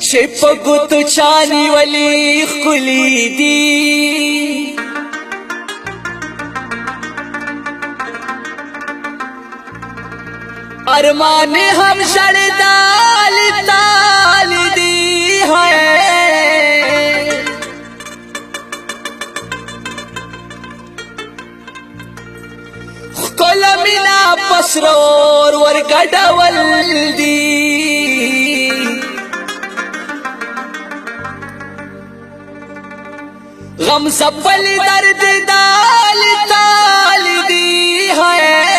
چې په ګوتو چاني ولي ښکلي دي ارمان هم شړدال تال دی ہے خکل منا پسرور ورګډول دی غم سپل درد دال تال دی ہے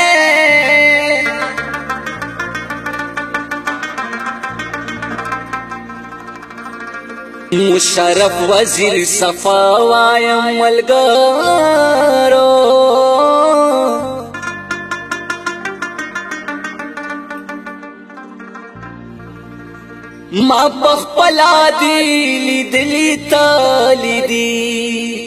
مشرف وزیر صفا وایم ملګرو ما بخپلا دی لیدلی تالی دی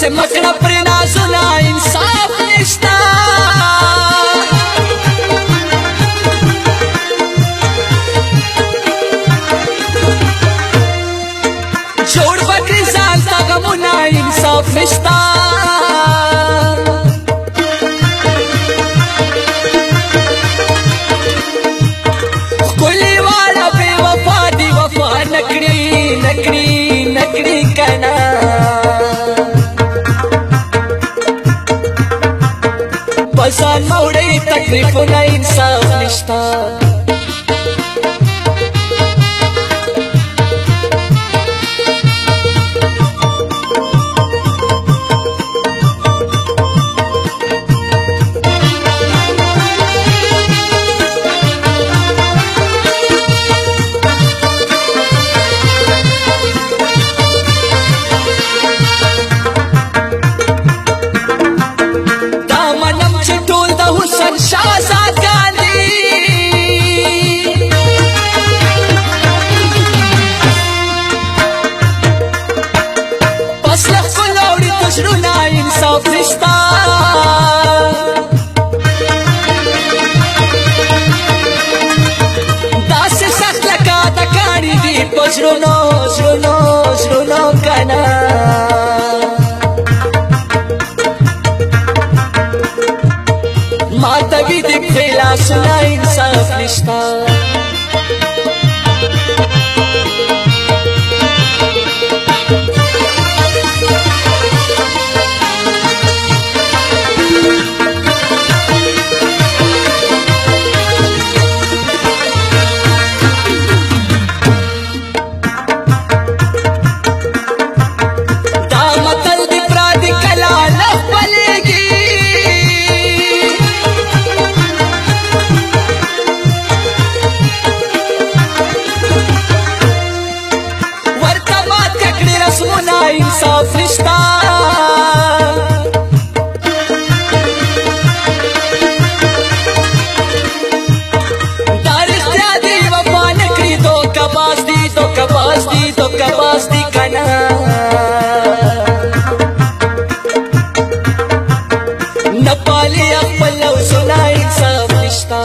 مکڑا پر نازنا انصاف نشتا جوڑ بکری زال تا غمنا انصاف نشتا کلی والا بے وفا دی وفا نکڑی نکڑی نکڑی کنا پسان موڑی تکلیفونا انصاف نشتا انصاف نشتا داس سخت لکا دکانی دی پزرونو زرونو زرونو کنا ما تبی دی پھیلا سنا انصاف نشتا انصاف نشتا تاریخ دی وفا نکری دو کباس دی دو کباس دی دو کباس دی کنا نپالی اقبل لو سنا انصاف نشتا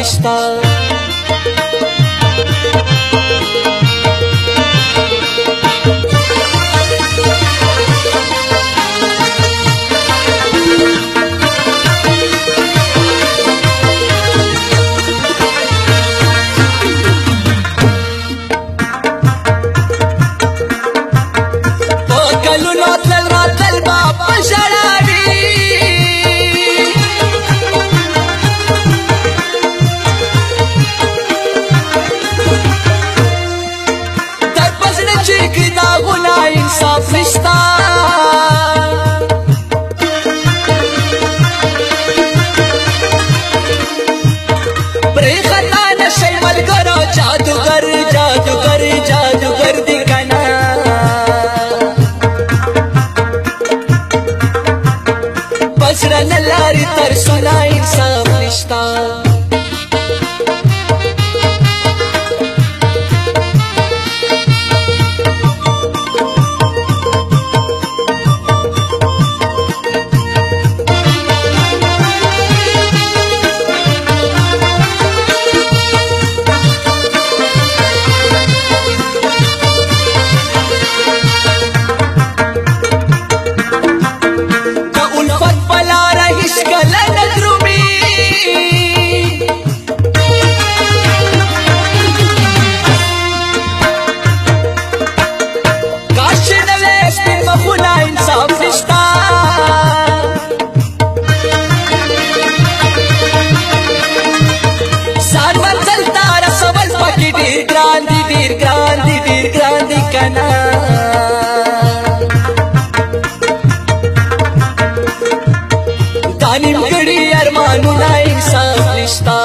نشتا انصاف نشتا پرې خطا نشي ملګرو جادوګر جادوګر جادوګر دی کنا بس رن لاري تر سنا انصاف نشتا نیمګړي ارمانونه انصاف نشتا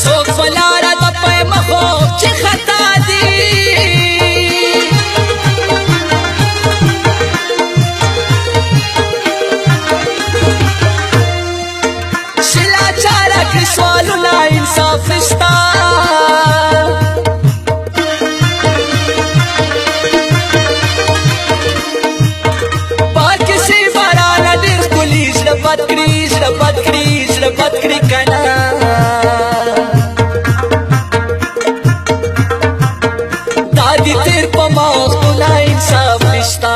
څوک فلاره د پای مخو چې خطا دي سوالونه انصاف نشتا پاکې سي بارانه ډېر ښکلي زړه بد کړي زړه بد کړي زړه بد کړي کنه دا دې تېر په ما وختونه انصاف نشتا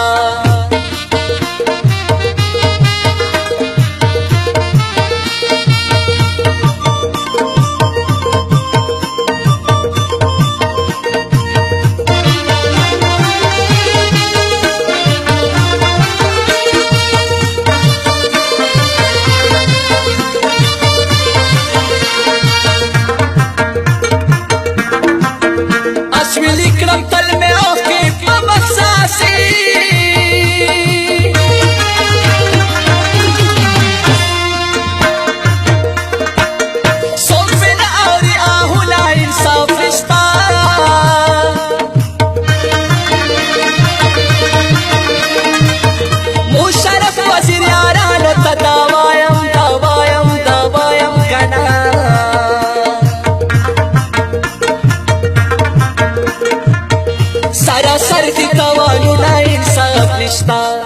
سراسر دي تاوانونه انصاف نشتا